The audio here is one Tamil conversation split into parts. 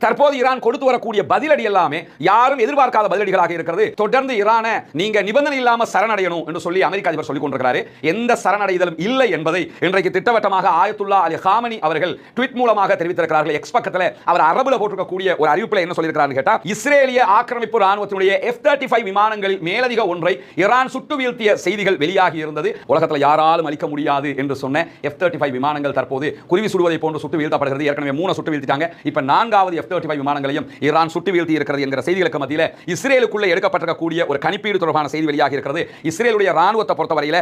தற்போது ஈரான் கொடுத்து வரக்கூடிய பதிலடி எல்லாமே யாரும் எதிர்பார்க்காத பதிலடிகளாக இருக்கிறது. தொடர்ந்து ஈரானை நீங்க நிபந்தனை இல்லாம சரணடையணும் என்று சொல்லி அமெரிக்க அதிபர் சொல்லிக் கொண்டிருக்கிறார். எந்த சரணடைதலும் இல்லை என்பதை இன்றைக்கு திட்டவட்டமாக ஆயத்துல்லா அலி காமனி அவர்கள் ட்வீட் மூலமாக தெரிவித்திருக்கிறார்கள். எக்ஸ் பக்கத்தில் அவர் அரபுல போட்டிருக்கக்கூடிய ஒரு அறிவிப்பில் என்ன சொல்லியிருக்கிறார் கேட்டா, இஸ்ரேலிய ஆக்கிரமிப்பு ராணுவத்தினுடைய F-35 விமானங்களில் மேலதிக ஒன்றை ஈரான் சுட்டு வீழ்த்திய செய்திகள் வெளியாகி இருந்தது. உலகத்தில் யாராலும் அளிக்க முடியாது என்று சொன்ன F-35 விமானங்கள் தற்போது குருவி சுடுவதை போன்று சுட்டு வீழ்த்தப்படுகிறது. ஏற்கனவே 3 சுட்டு வீழ்த்திட்டாங்க. இப்ப 4வது F-35 விமானங்களையும் ஈரான் சுட்டு வீழ்த்தி இருக்கிறது என்கிற செய்திகளுக்கு மத்தியில் இஸ்ரேலுக்குள்ள எடுக்கப்பட்டிருக்கக்கூடிய ஒரு கணிப்பீடு தொடர்பான செய்தி வெளியாகி இருக்கிறது. இஸ்ரேலுடைய ராணுவத்தை பொறுத்தவரையில்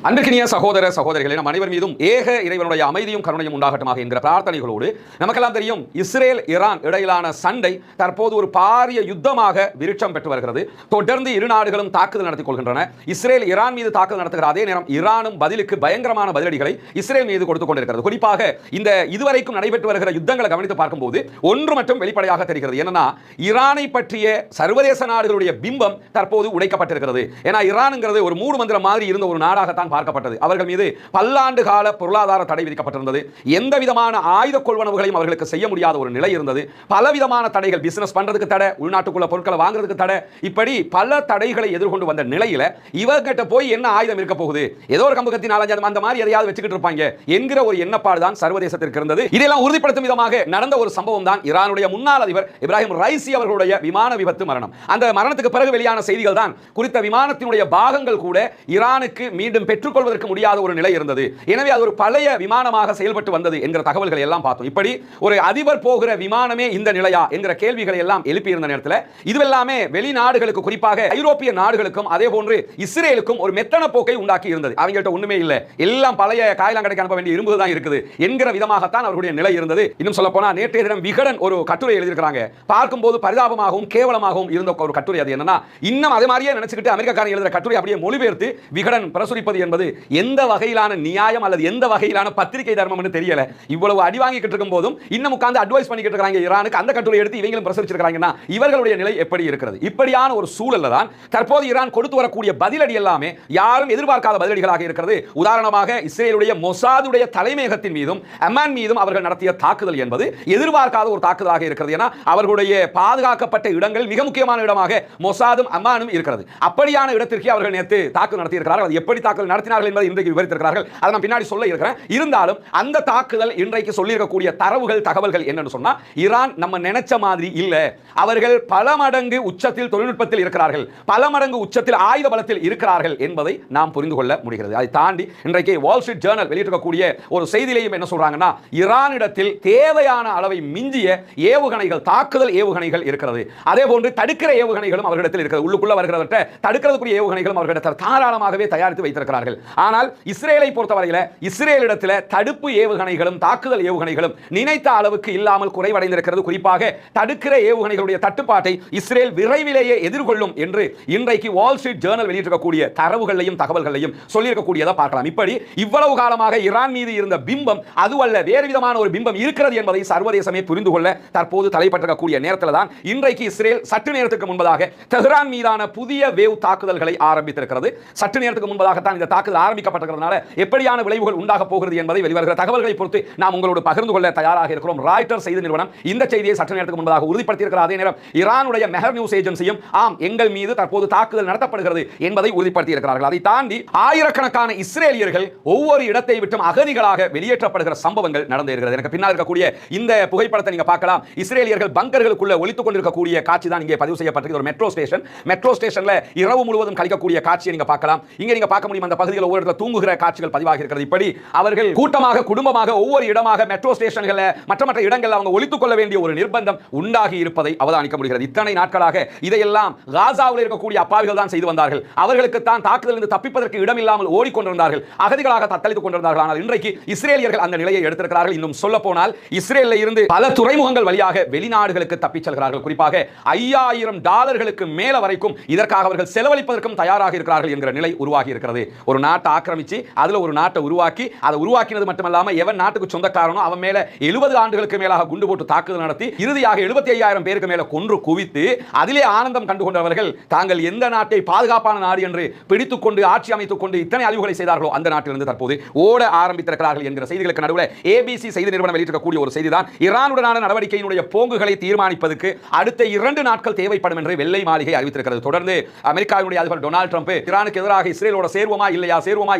அன்பிற்கினிய சகோதர சகோதரிகளே, நம் அனைவர் மீதும் ஏக இறைவனுடைய அமைதியும் கருணையும் உண்டாகட்டுமாக என்கிற பிரார்த்தனைகளோடு, நமக்கெல்லாம் தெரியும் இஸ்ரேல் ஈரான் இடையிலான சண்டை தற்போது ஒரு பாரிய யுத்தமாக விருட்சம் பெற்று வருகிறது. தொடர்ந்து இரு நாடுகளும் தாக்குதல் நடத்திக் கொள்கின்றன. இஸ்ரேல் ஈரான் மீது தாக்குதல் நடத்துகிற அதே நேரம் ஈரானும் பதிலுக்கு பயங்கரமான பதிலடிகளை இஸ்ரேல் மீது கொடுத்துக் கொண்டிருக்கிறது. குறிப்பாக இந்த இதுவரைக்கும் நடைபெற்று வருகிற யுத்தங்களை கவனித்து பார்க்கும்போது ஒன்று மட்டும் வெளிப்படையாக தெரிகிறது. என்னன்னா, ஈரானை பற்றிய சர்வதேச நாடுகளுடைய பிம்பம் தற்போது உடைக்கப்பட்டிருக்கிறது. ஏன்னா ஈரான்ங்கிறது ஒரு மூடு மந்திரம் மாதிரி இருந்த ஒரு நாடாகத்தான் பார்க்கப்பட்டது. அவர்கள் மீது பல்லாண்டு கால பொருளாதார தடை விதிக்கப்பட்டிருந்தது. எந்த விதமான ஆயுத கொள்வனவுகளையும் அவர்களுக்கு செய்ய முடியாத ஒரு நிலை இருந்தது. பலவிதமான தடைகள், பிசினஸ் பண்றதுக்கு தடை, உள்நாட்டுக்குள்ள பொருட்களை வாங்குறதுக்கு தடை, இப்படி பல தடைகளை எதிர்கொண்டு வந்த நிலையில இவர்கிட்ட போய் என்ன ஆயுதம் இருக்க போகுது, ஏதோ ஒரு கம்பகத்தின் அந்த மாதிரி எதையாவது வச்சுக்கிட்டு இருப்பாங்க என்கிற ஒரு எண்ணப்பாடு தான் சர்வதேசத்திற்கு இருந்தது. இதெல்லாம் உறுதிப்படுத்தும் விதமாக நடந்த ஒரு சம்பவம் தான் ஈரானுடைய முன்னாள் அதிபர் இப்ராஹிம் ரைசி அவர்களுடைய விமான விபத்து மரணம். அந்த மரணத்துக்கு பிறகு வெளியான செய்திகள் தான் குறித்த விமானத்தினுடைய பாகங்கள் கூட ஈரானுக்கு மீண்டும் பெற்றுக்கொள்வதற்கு முடியாத ஒரு நிலை இருந்தது. எனவே அது ஒரு பழைய விமானமாக செயல்பட்டு வந்தது என்கிற தகவல்களை எல்லாம் பார்த்தோம். இப்படி ஒரு அதிபர் போகிற விமானமே இந்த நிலையா என்கிற கேள்விகளை எல்லாம் எழுப்பி இருந்த நேரத்தில் இதுவெல்லாமே வெளிநாடுகளுக்கு, குறிப்பாக ஐரோப்பிய நாடுகளுக்கும் அதே போன்று இஸ்ரேலுக்கும் ஒரு மெத்தன போக்கை உண்டாக்கி இருந்தது. அவங்கள்ட்ட ஒண்ணுமே இல்லை, எல்லாம் பழைய காயலாம் கடைக்கு அனுப்ப வேண்டிய இரும்பு தான் இருக்குது என்கிற விதமாகத்தான் அவருடைய நிலை இருந்தது. இன்னும் சொல்ல போனா நேற்றைய தினம் விகடன் ஒரு கட்டுரை எழுதியிருக்கிறாங்க. பார்க்கும்போது பரிதாபமாகவும் கேவலமாகவும் இருந்த ஒரு கட்டுரை. அது என்னன்னா, இன்னும் அதே மாதிரியே நினைச்சுக்கிட்டு அமெரிக்காரன் எழுதுற கட்டுரை அப்படியே மொழிபெயர்த்து விகடன் பிரசுரிப்பது என்பது எந்த வகையிலான நியாயம் அல்லது எந்த வகையிலான பத்திரிகை தர்மம் என்று தெரியல. இவ்வளவு அடி வாங்கிட்டு இருக்கும் போதும் இன்னும் உட்கார்ந்து அட்வைஸ் பண்ணிட்டு இருக்காங்க ஈரானுக்கு. அந்த கட்டுரை எடுத்து இவங்களும் பிரசுரிச்சிருக்காங்கன்னா இவர்களுடைய நிலை எப்படி இருக்கிறது? இப்படியான ஒரு சூழல்ல தான் தற்போது ஈரான் கொடுத்து வரக்கூடிய பதிலடி எல்லாமே யாரும் எதிர்பார்க்காத பதிலடிகளாக இருக்கிறது. உதாரணமாக இஸ்ரேலுடைய மொசாதுடைய தலைமையகத்தின் மீதும் அமான் மீதும் அவர்கள் நடத்திய தாக்குதல் என்பது எதிர்பார்க்காத ஒரு தாக்குதலாக இருக்கிறது. ஏன்னா அவர்களுடைய பாதுகாக்கப்பட்ட இடங்கள் மிக முக்கியமான இடமாக மொசாதும் அமானும் இருக்கிறது. அப்படியான இடத்திற்கு அவர்கள் நேற்று தாக்குதல் நடத்தி இருக்கிறார்கள். அது எப்படி தாக்குதல் நடத்தினார்கள் என்பதை இன்றைக்கு விவரித்திருக்கிறார்கள். அதை நான் பின்னாடி சொல்ல இருக்கிறேன். இருந்தாலும் அந்த தாக்குதல் இன்றைக்கு சொல்லியிருக்கக்கூடிய தரவுகள், தகவல்கள் என்னன்னு சொன்னா, ஈரான் நம்ம நினைச்ச மாதிரி இல்ல. அவர்கள் பல மடங்கு உச்சத்தில் தொழில்நுட்பத்தில் இருக்கிறார்கள், பல மடங்கு உச்சத்தில் ஆயுத பலத்தில் இருக்கிறார்கள் என்பதை நாம் புரிந்து கொள்ள முடிகிறது. அதை தாண்டி இன்றைக்கு வால் ஸ்ட்ரீட் ஜர்னல் வெளியிட்டிருக்கக்கூடிய ஒரு செய்தியிலையும் என்ன சொல்றாங்கன்னா, ஈரானிடத்தில் தேவையான அளவை மிஞ்சிய ஏவுகணைகள், தாக்குதல் ஏவுகணைகள் இருக்கிறது. அதே போன்று தடுக்கிற ஏவுகணைகளும் அவர்களிடத்தில் இருக்கிறது. உள்ளுக்குள்ள வருகிறவற்றை தடுக்கிறதுக்குரிய ஏவுகணைகளும் அவர்களிடத்தில் தாராளமாகவே தயாரித்து வைத்திருக்கிறார்கள். ஆனால் இஸ்ரேலை பொறுத்தவரையில் இஸ்ரேலிடத்தில் தடுப்பு ஏவுகணைகளும் தாக்குதல் ஏவுகணைகளும் நினைத்த அளவுக்கு இல்லாமல் குறைவடைந்திருக்கிறது. குறிப்பாக தடுக்கிற ஏவுகணைகளுடைய தட்டுப்பாட்டை இஸ்ரேல் விரைவிலேயே எதிர்கொள்ளும் என்று இன்றைக்கு வால் ஸ்ட்ரீட் ஜர்னல் வெளியிட்டிருக்கக்கூடிய தரவுகளையும் தகவல்களையும் சொல்லியிருக்கக்கூடியதை பார்க்கலாம். இப்படி இவ்வளவு காலமாக ஈரான் மீது இருந்த பிம்பம் அதுவல்ல, வேறு விதமான ஒரு பிம்பம் இருக்கிறது என்பதை சர்வதேசமே புரிந்து கொள்ள தற்போது தலைப்பட்டிருக்கக்கூடிய நேரத்தில் தான் இன்றைக்கு இஸ்ரேல் சற்று நேரத்துக்கு முன்பதாக தெஹ்ரான் மீதான புதிய வேவ் தாக்குதல்களை ஆரம்பித்திருக்கிறது. சற்று நேரத்துக்கு முன்பதாகத்தான் இந்த தாக்குதல் ஆரம்பிக்கப்பட்டிருக்கிறதுனால எப்படியான விளைவுகள் உண்டாக போகிறது என்பதை வெளிவருகிற தகவல்களை பொறுத்து நாம் உங்களோடு பகிர்ந்து கொள்ள தயாராக இருக்கிறோம். ராய்ட்டர் செய்தி நிறுவனம் இந்த செய்தியை சற்று நேரத்துக்கு முன்பதாக உறுதிப்படுத்தியிருக்கிற அதே நேரம் ஈரானுடைய மெஹர் நியூஸ் ஏஜென்சியும் ஆம், எங்கள் மீது தற்போது தாக்குதல் நடத்தப்படுகிறது என்பதை உறுதிப்படுத்தி இருக்கிறார்கள். அதை தாண்டி ஆயிரக்கணக்கான இஸ்ரேலியர்கள் ஒவ்வொரு இடத்தை விட்டும் அகதிகளாக வெளியேற்றப்படுகிற சம்பவங்கள் நடந்து இருக்கிறது. எனக்கு பின்னால் இருக்கக்கூடிய இந்த புகைப்படத்தை நீங்க பார்க்கலாம். இஸ்ரேலியர்கள் பங்கர்களுக்குள்ள ஒளித்துக் கொண்டிருக்கக்கூடிய காட்சி தான் இங்கே பதிவு செய்யப்பட்டிருக்கிறது. ஒரு மெட்ரோ ஸ்டேஷன். மெட்ரோ ஸ்டேஷன்ல இரவு முழுவதும் கழிக்கக்கூடிய காட்சியை நீங்க பார்க்கலாம். இங்க நீங்க பார்க்க முடியும், அந்த பகுதியில் ஒவ்வொரு இடத்துல தூங்குகிற காட்சிகள் பதிவாகி இருக்கிறது. இப்படி அவர்கள் கூட்டமாக, குடும்பமாக ஒவ்வொரு இடமாக மெட்ரோ ஸ்டேஷன்கள் மற்ற இடங்கள் அவங்க ஒளித்துக் கொள்ள வேண்டிய ஒரு நிர்பந்தம் உண்டாகி இருப்பதை அவதானிக்க முடிகிறது. இத்தனை நாட்களாக இதையெல்லாம் காசாவில் இருக்கக்கூடிய அப்பாவிகள் தான் செய்து வந்தார்கள். அவர்களுக்கு தான் தாக்குதலிருந்து தப்பிப்பதற்கு இடம் இல்லாமல் ஓடிக்கொண்டிருந்தார்கள், அகதிகளாக தத்தளித்துக் கொண்டிருந்தார்கள். ஆனால் இன்றைக்கு இஸ்ரேலியர்கள் அந்த நிலையை எடுத்திருக்கிறார்கள். இன்னும் சொல்ல போனால் இஸ்ரேலில் இருந்து பல துறைமுகங்கள் வழியாக வெளிநாடுகளுக்கு தப்பிச் செல்கிறார்கள். குறிப்பாக $5000 மேல வரைக்கும் இதற்காக அவர்கள் செலவழிப்பதற்கும் தயாராக இருக்கிறார்கள் என்கிற நிலை உருவாகி இருக்கிறது. ஒரு ஒரு நாட்டை ஆக்கிரமிச்சு அதுல ஒரு நாட்டை உருவாக்கி அதை உருவாக்கினது மட்டுமல்லாம எவன் நாட்டுக்கு சொந்தக்காரனோ அவன் மேல 70 ஆண்டுகளுக்கு மேலாக குண்டு போட்டு தாக்குதல் நடத்தி இறுதியாக 75,000 பேருக்கு மேல கொன்று குவித்து அதிலே ஆனந்தம் கண்டு கொண்டவர்கள் தாங்கள் எந்த நாட்டை பாதுகாப்பான நாடு என்று பிடித்துக் கொண்டு ஆட்சி அமைத்துக் கொண்டு இத்தனை அழிவுகளை செய்தார்களோ அந்த நாட்டிலிருந்து தற்போது ஓட ஆரம்பித்திருக்கிறார்கள் என்கிற செய்திகளுக்கு நடுவில் ஏபிசி செய்தி நிறுவனம் வெளியிட்டிருக்கக்கூடிய ஒரு செய்திதான் ஈரானுடனான நடவடிக்கையினுடைய போங்குகளை தீர்மானிப்பதற்கு அடுத்த 2 நாட்கள் தேவைப்படும் என்று வெள்ளை மாளிகை அறிவித்திருக்கிறது. தொடர்ந்து அமெரிக்காவினுடைய அதிபர் டொனால்ட் ட்ரம்ப் ஈரானுக்கு எதிராக இஸ்ரேலோட சேருவோமா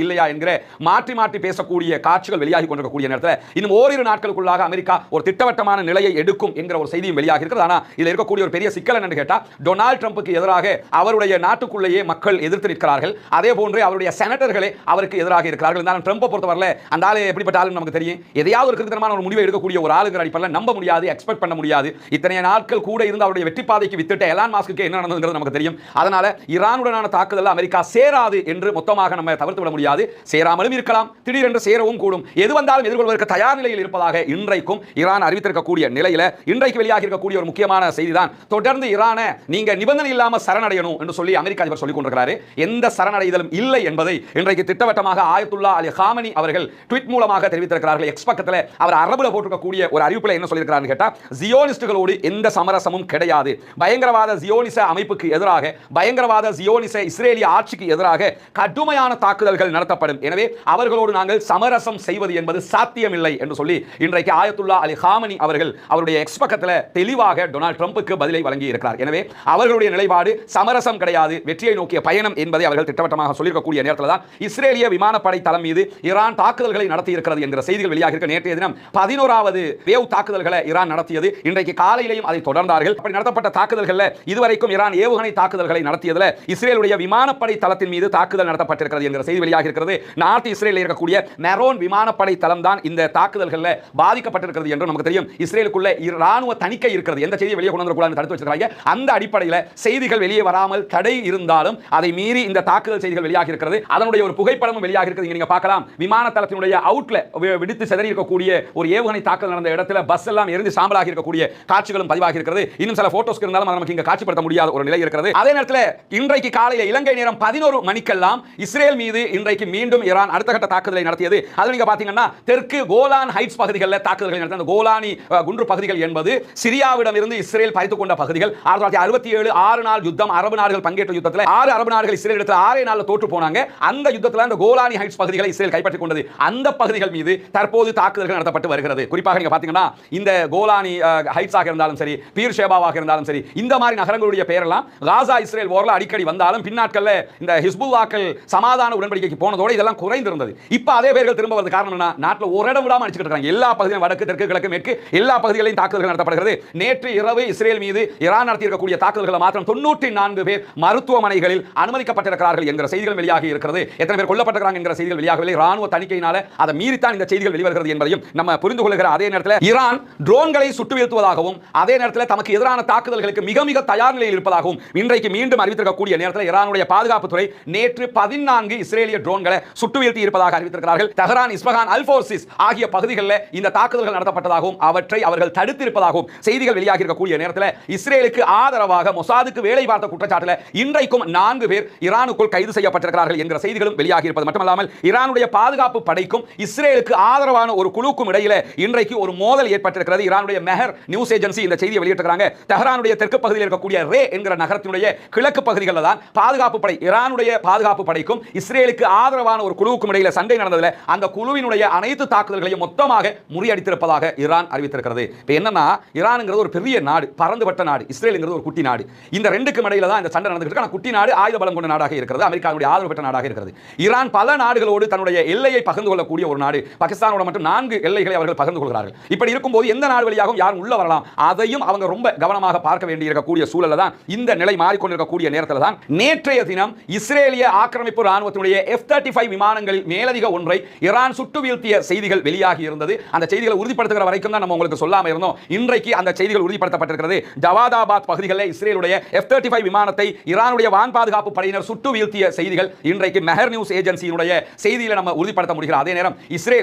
இல்லையா என்கிற மாற்றி மாற்றி பேசக்கூடிய காட்சிகள் வெளியாகி கொண்டிருக்கக்கூடிய நேரத்தில் இன்னும் ஓரிரு நாட்களுக்குள்ளாக அமெரிக்கா ஒரு திட்டவட்டமான நிலையை எடுக்கும் என்கிற ஒரு செய்தியும் வெளியாகி இருக்கிறது. ஆனால் இதில் இருக்கக்கூடிய ஒரு பெரிய சிக்கல் என்று கேட்டால் டொனால்ட் ட்ரம்புக்கு எதிராக அவருடைய நாட்டுக்குள்ளேயே மக்கள் எதிர்த்து நிற்கிறார்கள். அதே போன்று அவருடைய செனட்டர்களே அவருக்கு எதிராக இருக்கிறார்கள். இருந்தாலும் ட்ரம்பை பொறுத்தவரை அந்த ஆளு எப்படிப்பட்ட ஆளு நமக்கு தெரியும். எதையாவது ஒரு கிருத்திரமான ஒரு முடிவை எடுக்கக்கூடிய ஒரு ஆளுங்கிற அடிப்படையில் நம்ப முடியாது, எக்ஸ்பெக்ட் பண்ண முடியாது. இத்தனை நாட்கள் கூட இருந்து அவருடைய வெற்றி பாதைக்கு வித்திட்ட எலான் மாஸ்க்கு என்ன நடந்ததுங்கிறது நமக்கு தெரியும். அதனால ஈரானுடனான தாக்குதல் அமெரிக்கா சேராது என்று மொத்தமாக நம்ம தவிர்த்து விட முடியாது. சேராமலும் இருக்கலாம், திடீரென்று சேரவும் கூடும். எது வந்தாலும் எதிர்கொள்வதற்கு தயார் நிலையில் இருப்பதாக இன்றைக்கும் ஈரான் அறிவித்திருக்கக்கூடிய நிலையில இன்றைக்கு வெளியாகி இருக்கக்கூடிய ஒரு முக்கியமான செய்திதான். தொடர்ந்து ஈரானை நீங்க நிபந்தனை இல்லாம சரணடையணும் என்று சொல்லி அமெரிக்கா அதிபர் சொல்லிக் கொண்டிருக்கிறார். எந்த சரணடைதலும் இல்லை என்பதை இன்றைக்கு திட்டவட்டமாக ஆயத்துல்லா அலி காமனி அவர்கள் ட்வீட் மூலமாக தெரிவித்திருக்கிறார்கள். எக்ஸ் பக்கத்தில் அவர் அரபுல போட்டிருக்கக்கூடிய ஒரு அறிவிப்பில் என்ன சொல்லியிருக்கிறார் கேட்டா, ஜியோனிஸ்டுகளோடு எந்த சமரசமும் கிடையாது. பயங்கரவாத ஜியோனிச அமைப்புக்கு எதிராக, பயங்கரவாத ஜியோனிச இஸ்ரேலிய ஆட்சிக்கு எதிராக கடுமையான தாக்குதல்கள் நடத்தப்படும். எனவே அவர்களோடு நாங்கள் சமரசம் செய்வது என்பது சாத்தியமில்லை என்று சொல்லி இன்றைக்கு ஆயத்துல்லா அலி காமனி அவர்கள் அவருடைய எக்ஸ் பக்கத்தில் தெளிவாக டொனால்ட் ட்ரம்புக்கு பதிலை வழங்கி இருக்கிறார். எனவே அவர்களுடைய நிலைப்பாடு சமரசம் கிடையாது, வெற்றியை நோக்கிய பயணம் என்பதை அவர்கள் திட்டவட்டமாக சொல்லியிருக்கக்கூடிய நேரத்தில் தான் இஸ்ரேலிய விமானப்படை தளம் மீது ஈரான் தாக்குதல்களை நடத்தி இருக்கிறது என்கிற செய்திகள் வெளியாக இருக்க. நேற்றைய தினம் 11வது வேவ் தாக்குதல்களை ஈரான் நடத்தியது. இன்றைக்கு காலையிலேயும் அதை தொடர்ந்தார்கள். அப்படி நடத்தப்பட்ட தாக்குதல்களில் இதுவரைக்கும் ஈரான் ஏவுகணை தாக்குதல்களை நடத்தியதில் இஸ்ரேலுடைய விமானப்படை தளத்தின் மீது தாக்குதல் நடத்தப்பட்டிருக்கிறது என்கிற செய்தி வெளியாக இருக்கிறது. நார்த் இஸ்ரேலில் இருக்கக்கூடிய மெரோன் விமானப்படை தளம் தான் இந்த தாக்குதல்களில் பாதிக்கப்பட்டிருக்கிறது என்று நமக்கு தெரியும். இஸ்ரேலுக்குள்ள ராணுவ தணிக்கை இருக்கிறது. எந்த செய்தியை வெளியே கொண்டு வரக்கூடாது தடுத்து வச்சிருக்காங்க. அந்த அடிப்படையில் செய்திகள் வெளியே வராமல் தடை இருந்தாலும் அதை மீறி இந்த தாக்குதல் செய்திகள் வெளியாக இருக்கிறது. அதனுடைய ஒரு புகைப்படமும் வெளியாக இருக்கிறது. நீங்க பார்க்கலாம், விமான தளத்தினுடைய அவுட்ல விடுத்து சிதறி இருக்கக்கூடிய ஒரு ஏவுகணை தாக்குதல் நடந்த இடத்துல பஸ் எல்லாம் எரிந்து சாம்பலாகி இருக்கக்கூடிய காட்சிகளும் பதிவாகி இருக்கிறது. இன்னும் சில போட்டோஸ் இருந்தாலும் நமக்கு இங்க காட்சிப்படுத்த முடியாத ஒரு நிலை இருக்கிறது. அதே நேரத்தில் இன்றைக்கு காலையில இலங்கை நேரம் 11 மணிக்கெல்லாம் இஸ்ரேல் மீது இன்றைக்கு மீண்டும் ஈரான் அடுத்த கட்ட தாக்குதலை நடத்தியது. அது நீங்க பாத்தீங்கன்னா தெற்கு கோலான் ஹைட்ஸ் பகுதிகளில் தாக்குதல்கள் நடத்திய அந்த கோலானி குன்று பகுதிகள் என்பது சிரியாவிடம் இருந்து இஸ்ரேல் பறித்துக் கொண்ட பகுதிகள். 1967 6 நாள் யுத்தம், அரபு நாடுகள் பங்கேற்ற யுத்தத்தில் 6 அரபு நாடுகள் இஸ்ரேல் இடத்துல 6 நாள்ல தோற்று போனாங்க. அந்த யுத்தத்தில் அந்த கோலானி ஹைட்ஸ் பகுதிகளை இஸ்ரேல் கைப்பற்றிக் கொண்டது. அந்த பகுதிகள் மீது தற்போது தாக்குதல்கள் நடத்தப்பட்டு வருகிறது. குறிப்பாக நீங்க பாத்தீங்கன்னா இந்த கோலானி ஹைட்ஸாக இருந்தாலும் சரி, பீர் ஷேபாவாக இருந்தாலும் சரி, இந்த மாதிரி நகரங்களுடைய பெயரெல்லாம் காசா இஸ்ரேல் போர்ல அடிக்கடி வந்தாலும் பின்னாட்கள்ல இந்த ஹிஸ்புல்லாக்கள் சமாதான உடன்படிக்கைக்கு போனதோடு இதெல்லாம் குறைந்திருந்தது. இப்ப அதே பேர்கள் திரும்ப வரது காரணம் என்ன? நாட்டில் ஒரு இடம் விடாம அடிச்சுக்கிட்டு இருக்காங்க. எல்லா பகுதியும் வடக்கு, தெற்கு, கிழக்கு, மேற்கு எல்லா பகுதிகளையும் தாக்குதல்கள் நடத்தப்படுகிறது. நேற்று இரவு இஸ்ரேல் மீது ஈரான் நடத்தி இருக்கக்கூடிய தாக்குதல்களை மாத்திரம் 94 பேர் மருத்துவமனைகளில் அனுமதிக்கப்பட்டிருக்கிறார்கள் என்கிற செய்திகள் வெளியாகி இருக்கிறது. எத்தனை பேர் கொல்லப்பட்டிருக்கிறாங்க என்கிற செய்திகள் வெளியாகவில்லை. ராணுவ தணிக்கையினால அதை மீறித்தான் இந்த செய்திகள் வெளிவருகிறது என்பதையும் நம்ம புரிந்து கொள்கிற அதே நேரத்தில் ஈரான் ட்ரோன்களை சுட்டு வீழ்த்துவதாகவும் அதே நேரத்தில் தமக்கு எதிரான தாக்குதல்களுக்கு மிக மிக தயார் நிலையில் இருப்பதாகவும் இன்றைக்கு மீண்டும் அறிவித்திருக்கக்கூடிய நேரத்தில் ஈரானுடைய பாதுகாப்புத்துறை நேற்று 14 இஸ்ரேலிய ட்ரோன்களை சுட்டு வீழ்த்தி இருப்பதாக அறிவித்திருக்கிறார்கள். தெஹரான், இஸ்பஹான், அல்போர்சிஸ் ஆகிய பகுதிகளில் இந்த தாக்குதல்கள் நடத்தப்பட்டதாகவும் அவற்றை அவர்கள் தடுத்திருப்பதாகவும் செய்திகள் வெளியாகி இருக்கக்கூடிய நேரத்தில் இஸ்ரேலுக்கு ஆதரவாக மொசாதுக்கு வேலை பார்த்த குற்றச்சாட்டில் இன்றைக்கும் 4 பேர் ஈரானுக்குள் கைது செய்யப்பட்டிருக்கிறார்கள் என்கிற செய்திகளும் வெளியாகி இருப்பது மட்டுமல்லாமல் ஈரானுடைய பாதுகாப்பு படைக்கும் இஸ்ரேலுக்கு ஆதரவான ஒரு குழுக்கும் இடையில இன்றைக்கு ஒரு மோதல் ஏற்பட்டிருக்கிறது. ஈரானுடைய மெஹர் நியூஸ் ஏஜென்சி இந்த செய்தியை வெளியிட்டிருக்கிறாங்க. தெஹரானுடைய தெற்கு பகுதியில் இருக்கக்கூடிய ரே என்கிற நகரத்தினுடைய கிழக்கு பகுதிகளில் தான் பாதுகாப்பு படை, ஈரானுடைய பாதுகாப்பு படைக்கும் இஸ்ரேலுக்கு ஆதரவான ஒரு குழுவுக்கும் இடையில சண்டை நடந்ததில் அந்த குழுவினுடைய அனைத்து தாக்குதல்களையும் மொத்தமாக முறியடித்திருப்பதாக ஈரான் அறிவித்திருக்கிறது. இப்போ என்னன்னா, ஈரான்ங்கிறது ஒரு பெரிய நாடு, பறந்துபட்ட நாடு, இஸ்ரேல்ங்கிறது ஒரு குட்டி நாடு. இந்த ரெண்டுக்கும் இடையில தான் இந்த சண்டை நடந்துட்டு இருக்கு. குட்டி நாடு ஆயுத பலம் கொண்ட நாடாக இருக்கிறது, அமெரிக்காவுடைய ஆதரவு பெற்ற நாடாக இருக்கிறது. ஈரான் பல நாடுகளோடு தன்னுடைய எல்லையை பகிர்ந்து கொள்ளக்கூடிய ஒரு நாடு. பாகிஸ்தானோட மட்டும் 4 எல்லைகளை அவர்கள் பகிர்ந்து கொள்கிறார்கள். இப்படி இருக்கும்போது எந்த நாடு வழியாகவும் யாரும் உள்ள வரலாம், அதையும் அவங்க ரொம்ப கவனமாக பார்க்க வேண்டி இருக்கக்கூடிய சூழல்ல தான் இந்த நிலை மாறிக்கொண்டிருக்கக்கூடிய நேரத்தில் தான் நேற்றைய தினம் இஸ்ரேலிய ஆக்கிரமிப்பு ராணுவத்தினுடைய F-35 விமானங்களில் மேலதிக ஒன்றை ஈரான் சுட்டு வீழ்த்திய செய்திகள் வெளியாகி இருந்தது. அந்த செய்திகளை உறுதிப்படுத்துகிற வரைக்கும் தான் நம்ம உங்களுக்கு சொல்லாம இருந்தோம். இன்றைக்கு அந்த செய்திகள் உறுதிப்படுத்தப்பட்டிருக்கிறது. ஜவாதாபாத் பகுதிகளில் இஸ்ரேலுடைய F-35 விமானத்தை ஈரானுடைய வான் பாதுகாப்பு படையினர் சுட்டு வீழ்த்திய செய்திகள் இன்றைக்கு மெஹர் நியூஸ் ஏஜென்சியினுடைய செய்தியில நம்ம உறுதிப்படுத்த முடிகிறது. அதே நேரம்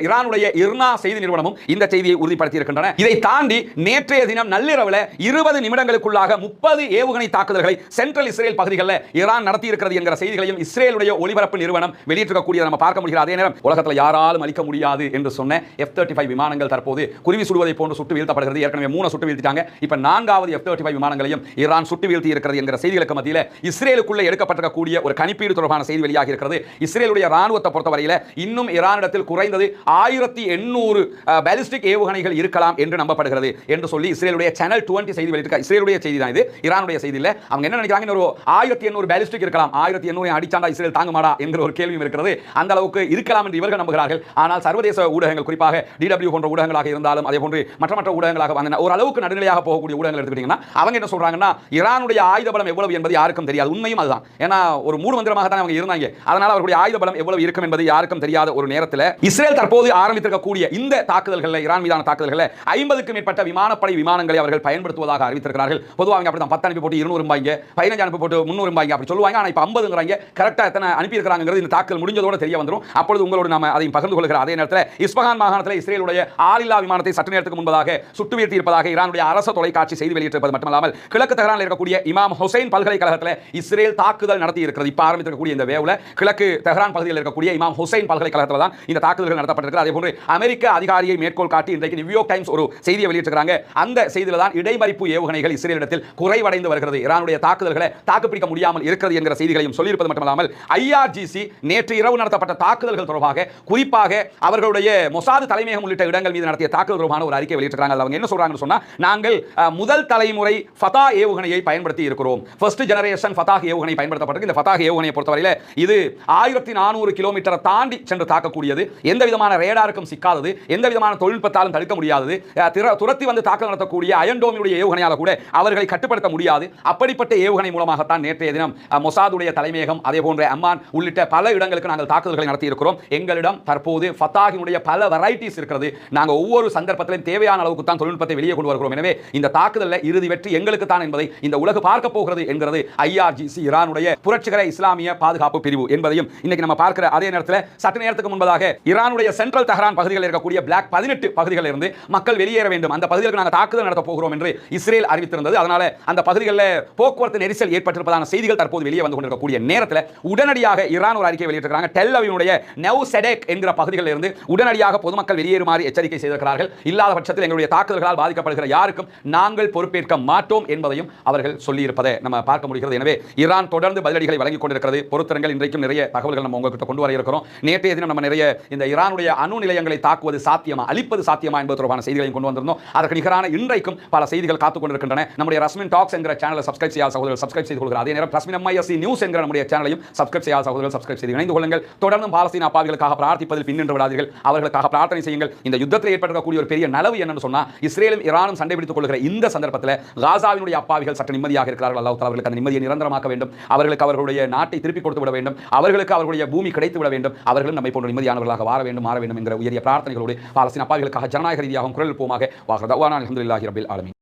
ஈரானுடைய இர்னா செய்தி நிறுவனமும் இந்த செய்தியை உறுதிப்படுத்தி இருக்கின்றன. இதை தாண்டி நேற்றைய தினம் நள்ளிரவில் 20 நிமிடங்களுக்குள்ளாக 30 ஏவுகணை தாக்குதல்களை சென்ட்ரல் இஸ்ரேல் பகுதிகளில் ஈரான் நடத்தி இருக்கிறது என்கிற செய்திகளையும் இஸ்ரேலுடைய ஒளிபரப்பு நிறுவனம் வெளியிட்டிருக்கக்கூடிய நம்ம பார்க்க முடிகிற அதே நேரம் உலகத்தில் யாராலும் அளிக்க முடியாது என்று சொன்ன F-35 விமானங்கள் தற்போது குருவி சுடுவதை போன்று சுட்டு வீழ்த்தப்படுகிறது. ஏற்கனவே 3 சுட்டு வீழ்த்திட்டாங்க. இப்ப 4வது F-35 விமானங்களையும் ஈரான் சுட்டு வீழ்த்தி இருக்கிறது என்கிற செய்திகளுக்கு மத்தியில் இஸ்ரேலுக்குள்ள எடுக்கப்பட்டிருக்கக்கூடிய ஒரு கணிப்பீடு தொடர்பான செய்தி வெளியாகி இருக்கிறது. இஸ்ரேலுடைய ராணுவத்தை பொறுத்தவரையில் இன்னும் ஈரானிடத்தில் குறைந்தது 1800 பாலிஸ்டிக் ஏவுகணைகள் இருக்கலாம் என்று நம்பப்படுகிறது என்று சொல்லி இஸ்ரேலுடைய சேனல் 20 செய்தி வெளியிட்டு இஸ்ரேலுடைய செய்தி தான் இது, ஈரானுடைய செய்தி இல்ல. அவங்க என்ன நினைக்கிறாங்க, ஒரு 1800 பாலிஸ்டிக் இருக்கலாம், 1800 அடிச்சாண்டா இஸ்ரேல் தாங்குமாடா என்கிற ஒரு கேள்வியும் இருக்கிறது. அந்த அளவுக்கு இருக்கலாம் என்று இவர்கள் நம்புகிறார்கள். ஆனால் சர்வதேச ஊடகங்கள், குறிப்பாக DW போன்ற ஊடகங்களாக இருந்தாலும் அதே போன்று மற்ற ஊடகங்களாக ஒரு அளவுக்கு நடுநிலையாக போகக்கூடிய ஊடகங்கள் எடுத்துக்கிட்டீங்கன்னா அவங்க என்ன சொல்றாங்கன்னா, ஈரானுடைய ஆயுத பலம் எவ்வளவு என்பது யாருக்கும் தெரியாது. உண்மையும் அதுதான். ஏன்னா ஒரு மூடு மந்திரமாக தான் அவங்க இருந்தாங்க. அதனால அவர்களுடைய ஆயுத பலம் எவ்வளவு இருக்கும் என்பது யாருக்கும் தெரியாத ஒரு நேரத்தில் இஸ்ரேல் தற்போது ஆரம்பித்திருக்கக்கூடிய இந்த தாக்குதல்களில், ஈரான் மீதான தாக்குதல்களில் 50க்கும் மேற்பட்ட விமானப்படை விமானங்களை அவர்கள் பயன்படுத்துவதாக அறிவித்திருக்கிறார்கள். பொதுவாக அவங்க அப்படிதான் 10 அனுப்பி போட்டு 200 ரூபாய்ங்க, 15 அனுப்பி போட்டு 300 ரூபாய்ங்க அப்படி சொல்லுவாங்க. ஆனால் இப்போ 50ங்கிறாங்க. கரெக்டாக எத்தனை அனுப்பி இருக்கிறாங்கிறது இந்த தாக்குதல் முடிஞ்சதோட தெரிய வந்துடும். அப்பொழுது உங்களோடு நாம அதை பகிர்ந்து கொள்கிற அதே நேரத்தில் இஸ்பஹான் மாகாணத்தில் இஸ்ரேலுடைய ஆளில்லா விமானத்தை சற்று நேரத்துக்கு முன்பதாக சுட்டு வீழ்த்தி இருப்பதாக ஈரானுடைய அரசு தொலைக்காட்சி செய்தி வெளியிட்டிருப்பது மட்டுமல்லாமல் கிழக்கு தெஹ்ரானில் இருக்கக்கூடிய இமாம் ஹுசைன் பல்கலைக்கழகத்தில் இஸ்ரேல் தாக்குதல் நடத்தி இருக்கிறது. இப்போ ஆரம்பித்திருக்கக்கூடிய இந்த வேவ்ல கிழக்கு தெஹ்ரான் பகுதியில் இருக்கக்கூடிய இமாம் ஹுசைன் பல்கலைக்கழகத்தில் தான் இந்த தாக்குதல்கள் நடத்தப்பட்டிருக்கிறது. அதே போன்று அமெரிக்க அதிகாரியை மேற்கோள் காட்டி இன்றைக்கு நியூயார்க் டைம்ஸ் ஒரு செய்தியை வெளியிட்டிருக்கிறாங்க. அந்த செய்தியில் தான் இடைமறிப்பு ஏவுகணைகள் இஸ்ரேலிடத்தில் குறைவடைந்து வருகிறது, ஈரானுடைய தாக்குதல்களை தாக்குப்பிடிக்க முடியாமல் இருக்கிறது என்கிற செய்திகளையும் சொல்லியிருப்பது மட்டுமல்லாமல் IRGC நேற்று இரவு நடத்தப்பட்ட தாக்குதல்கள் தொடர்பாக, குறிப்பாக அவர்களுடைய மொசாது தலைமையகம் உள்ளிட்ட இடங்கள் மீது நடத்திய தாக்குதல் தொடர்பான ஒரு அறிக்கை வெளியிட்டிருக்காங்க. அவங்க என்ன சொல்றாங்கன்னு சொன்னா, நாங்கள் முதல் தலைமுறை ஃபதா ஏவுகணையை பயன்படுத்தி இருக்கிறோம். ஃபர்ஸ்ட் ஜெனரேஷன் ஃபதா ஏவுகணை பயன்படுத்தப்பட்டிருக்கு. இந்த ஃபதா ஏவுகணையை பொறுத்தவரையில் இது 1400 கிலோமீட்டர் தாண்டி சென்று தாக்கக்கூடியது, எந்த விதமான ரேடாருக்கும் சிக்காதது, எந்த விதமான தொழில்நுட்பத்தாலும் தடுக்க முடியாதது, துரத்தி வந்து தாக்கல் நடத்தக்கூடிய அயன்டோமினுடைய ஏவுகணையால் கூட அவர்களை கட்டுப்படுத்த முடியாது. அப்படிப்பட்ட ஏவுகணை மூலமாகத்தான் நேற்றைய தினம் மொசாதுடைய தலைமையகம், அதே போன்ற அம்மான் உள்ளிட்ட பல இடங்களுக்கு நாங்கள் தாக்குதல்களை நடத்தி இருக்கிறோம். எங்களிடம் தற்போது ஃபத்தாஹினுடைய பல வெரைட்டிஸ் இருக்கிறது. நாங்கள் ஒவ்வொரு சந்தர்ப்பத்திலும் தேவையான அளவுக்கு தான் தொழில்நுட்பத்தை வெளியே கொண்டு வருகிறோம். எனவே இந்த தாக்குதலில் இறுதி வெற்றி எங்களுக்கு தான் என்பதை இந்த உலகு பார்க்க போகிறது என்கிறது IRGC, ஈரானுடைய புரட்சிகர இஸ்லாமிய பாதுகாப்பு பிரிவு என்பதையும் இன்னைக்கு நம்ம பார்க்கிற அதே நேரத்தில் சற்று நேரத்துக்கு முன்பதாக ஈரானுடைய சென்ட்ரல் தெஹ்ரான் பகுதிகளில் இருக்கக்கூடிய பிளாக் 18 பகுதிகளில் இருந்து மக்கள் வெளியேற வேண்டும், அந்த பகுதிகளுக்கு நாங்கள் தாக்குதல் நடத்த போகிறோம் என்று இஸ்ரேல் அறிவித்திருந்தது. அதனால அந்த பகுதிகளில் போக்குவரத்து நெரிசல் ஏற்பட்டிருப்பதான செய்திகள் தற்போது வெளியே வந்து கொண்டிருக்கக்கூடிய நேரத்தில் உடனடியாக ஈரான் ஒரு அறிக்கை வெளியிட்டிருக்கிறாங்க. டெல் அவீவுடைய நெவ் செடேக் என்கிற பகுதிகளில் இருந்து உடனடியாக பொதுமக்கள் வெளியேறுமாறு எச்சரிக்கை செய்திருக்கிறார்கள். இல்லாத பட்சத்தில் எங்களுடைய தாக்குதல்களால் பாதிக்கப்படுகிற யாருக்கும் நாங்கள் பொறுப்பேற்க மாட்டோம் என்பதையும் அவர்கள் சொல்லியிருப்பதை நம்ம பார்க்க முடிகிறது. எனவே ஈரான் தொடர்ந்து பதிலடிகளை வழங்கிக் கொண்டிருக்கிறது. பொறுத்தரங்கள் இன்றைக்கும் நிறைய தகவல்கள் நம்ம உங்ககிட்ட கொண்டு வர இருக்கிறோம். நேற்றைய தினம் நம்ம நிறைய இந்த ஈரானுடைய அணு நிலையங்களை தாக்குவது சாத்தியமா, அழிப்பது சாத்தியமா என்பது தொடர்பான செய்திகளையும் கொண்டு வந்திருந்தோம். அதற்கு நிகரான இன்றைக்கும் பல செய்திகள் காத்துக் கொண்டிருக்கின்றன. நம்முடைய ரஸ்மின் டாக்ஸ் என்கிற சேனலை சப்ஸ்கிரைப் செய்யாத சகோதரர்கள் சப்ஸ்கிரைப் செய்து கொள்கிறார். அதே நேரம் ரஸ்மின் MISC நியூஸ் என்கிற நம்முடைய சேனலையும் சப்ஸ்கிரைப் செய்யாத சகோதரர்கள் சப்ஸ்கிரைப் செய்து இணைந்து கொள்ளுங்கள். தொடர்ந்து பாலஸ்தீன அப்பாவிகளுக்காக பிரார்த்திப்பதில் பின்னின்று விடாதீர்கள். அவர்களுக்காக பிரார்த்தனை செய்யுங்கள். இந்த யுத்தத்தில் ஏற்பட்டிருக்கக்கூடிய ஒரு பெரிய நலவு என்னன்னு சொன்னா, இஸ்ரேலும் ஈரானும் சண்டை பிடித்துக் கொள்கிற இந்த சந்தர்ப்பத்தில் காசாவினுடைய அப்பாவிகள் சற்று நிம்மதியாக இருக்கிறார்கள். அல்லாஹ் தஆலா அவர்களுக்கு அந்த நிம்மதியை நிரந்தரமாக்க வேண்டும். அவர்களுக்கு அவர்களுடைய நாட்டை திருப்பி கொடுத்து விட வேண்டும். அவர்களுக்கு அவர்களுடைய பூமி கிடைத்து விட வேண்டும். அவர்களும் நம்மை போன்ற நிம்மதியானவர்களாக மாற வேண்டும் என்கிற உயரிய பிரார்த்தனைகளோடு பாலஸ்தீன அப்பாவிகளுக்காக ஜனநாயக ரீதியாக குரல் எழுப்புவோமாக. வாஹ் தஅவானா அல்ஹம்துலில்லாஹி ரப்பில் ஆலமீன்.